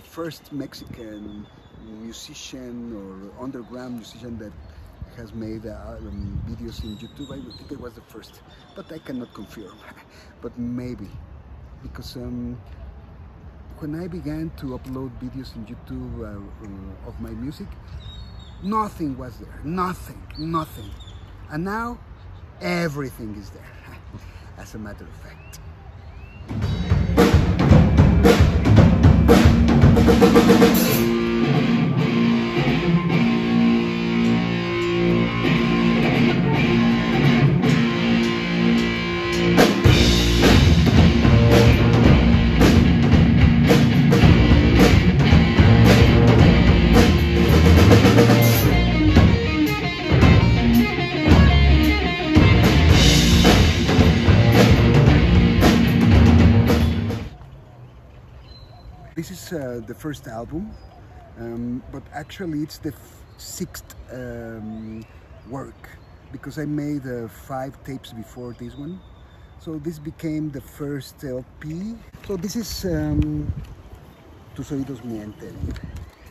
first Mexican musician or underground musician that has made videos in YouTube. I think it was the first, but I cannot confirm. But maybe, because when I began to upload videos in YouTube of my music, nothing was there, nothing. And now everything is there, as a matter of fact. This is the first album, but actually it's the sixth work, because I made 5 tapes before this one. So this became the first LP. So this is Tus Oídos Mienten,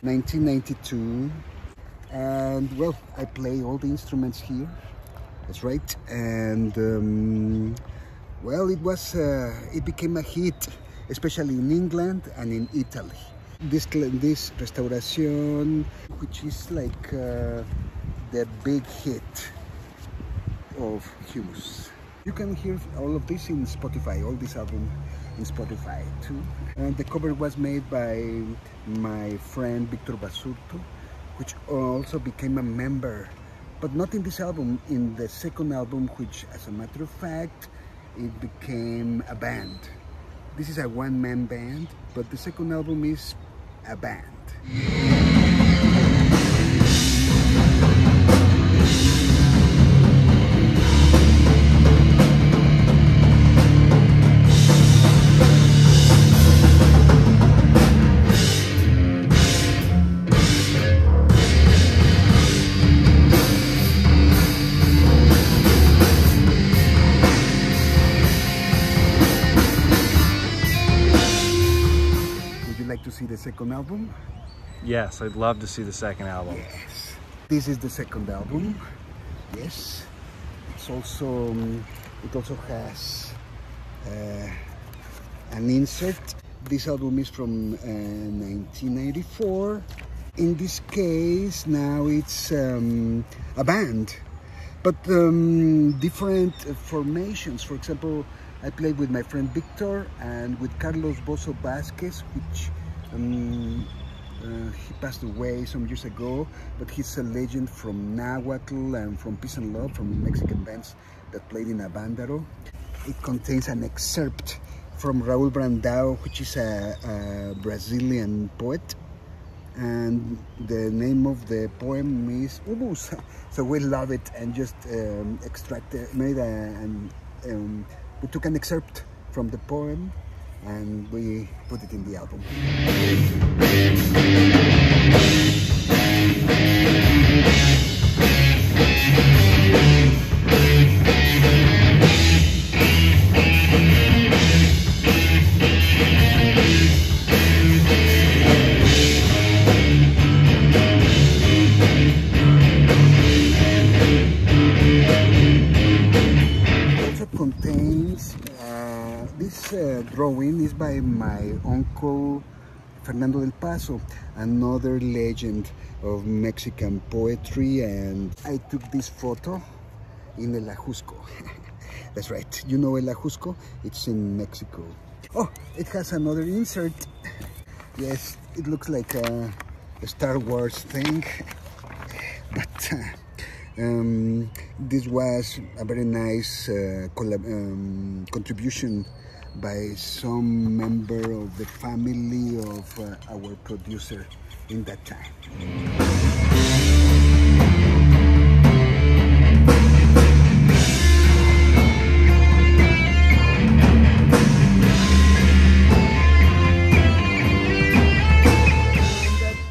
1992. And well, I play all the instruments here, that's right. And well, it became a hit, especially in England and in Italy. This Restauración, which is like the big hit of HUMUS. You can hear all of this in Spotify, all this album in Spotify too. And the cover was made by my friend Victor Basurto, which also became a member, but not in this album, in the second album, which, as a matter of fact, it became a band. This is a one-man band, but the second album is a band. To see the second album? Yes, I'd love to see the second album. Yes, this is the second album. Yes, it also has an insert. This album is from 1994. In this case, now it's a band, but different formations. For example, I played with my friend Victor and with Carlos Bozo Vasquez, which he passed away some years ago, but he's a legend from Nahuatl and from Peace and Love, from Mexican bands that played in Avándaro. It contains an excerpt from Raúl Brandão, which is a Brazilian poet, and the name of the poem is HUMUS. So we love it and just we took an excerpt from the poem and we put it in the album. It also contains this drawing is by my uncle Fernando del Paso, another legend of Mexican poetry, and I took this photo in El Ajusco. That's right, you know El Ajusco? It's in Mexico. Oh, it has another insert. Yes, it looks like a Star Wars thing, but this was a very nice contribution by some member of the family of our producer in that time.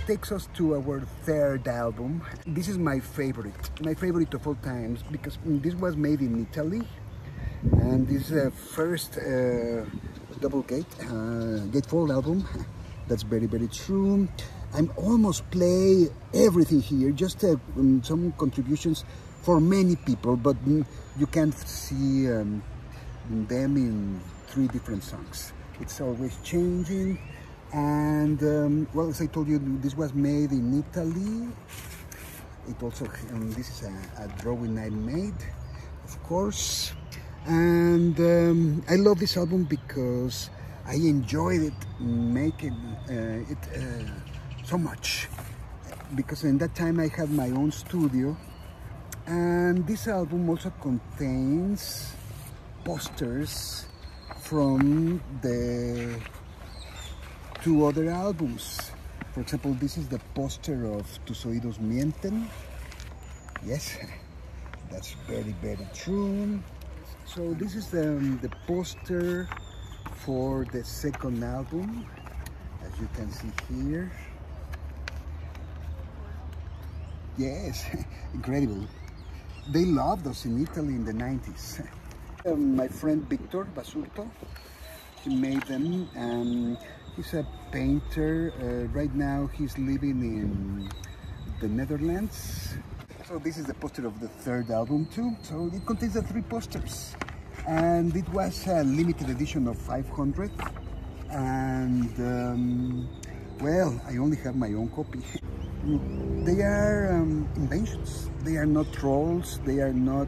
Takes us to our third album. This is my favorite of all times, because this was made in Italy, and this is the first double gatefold album That's very, very true. I'm almost play everything here, just some contributions for many people, but you can see them in 3 different songs. It's always changing. And well, as I told you, this was made in Italy. It also, this is a drawing I made, of course. And I love this album because I enjoyed it, making it so much. Because in that time I had my own studio. And this album also contains posters from the 2 other albums. For example, this is the poster of Tus Oídos Mienten. Yes, that's very, very true. So this is the poster for the 2nd album, as you can see here. Yes, incredible. They loved us in Italy in the 90s. My friend Victor Basurto, he made them. He's a painter. Right now he's living in the Netherlands. So this is the poster of the 3rd album too. So it contains the 3 posters. And it was a limited edition of 500. And well, I only have my own copy. They are inventions. They are not trolls. They are not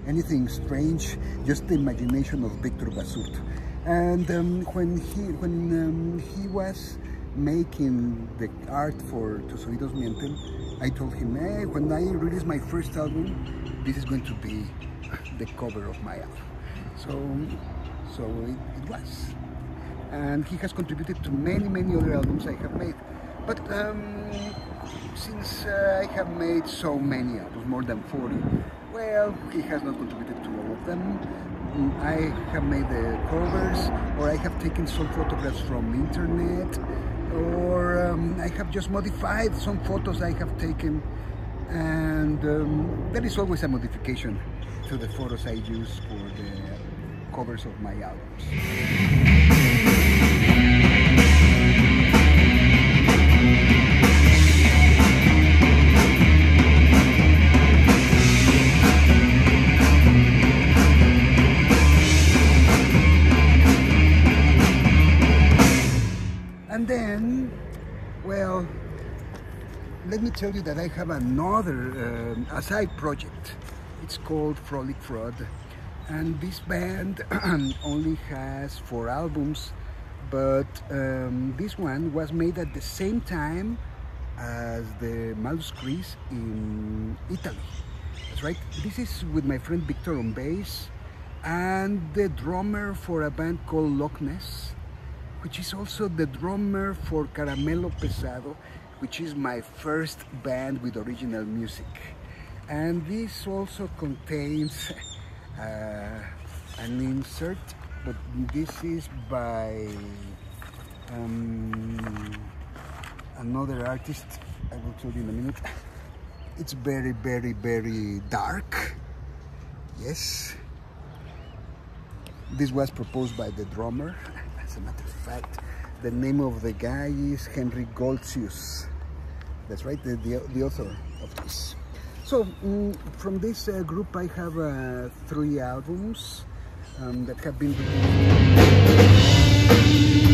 anything strange. Just the imagination of Victor Basurto. And when he was making the art for Tus Oídos Mienten, I told him, hey, when I release my 1st album, this is going to be the cover of my album. So it was. And he has contributed to many, many other albums I have made. But since I have made so many albums, more than 40, well, he has not contributed to all of them. I have made the covers, or I have taken some photographs from internet, or I have just modified some photos I have taken, and there is always a modification to the photos I use for the covers of my albums. And then, well, let me tell you that I have another a side project. It's called Frolic Fraud, and this band only has 4 albums, but this one was made at the same time as the Malus Chris in Italy. That's right. This is with my friend Victor on bass and the drummer for a band called Loch Ness, which is also the drummer for Caramelo Pesado, which is my first band with original music. And this also contains an insert, but this is by another artist. I will tell you in a minute. It's very, very, very dark. Yes. This was proposed by the drummer. As a matter of fact, the name of the guy is Henry Goltzius. That's right, the author of this. So from this group I have 3 albums that have been released.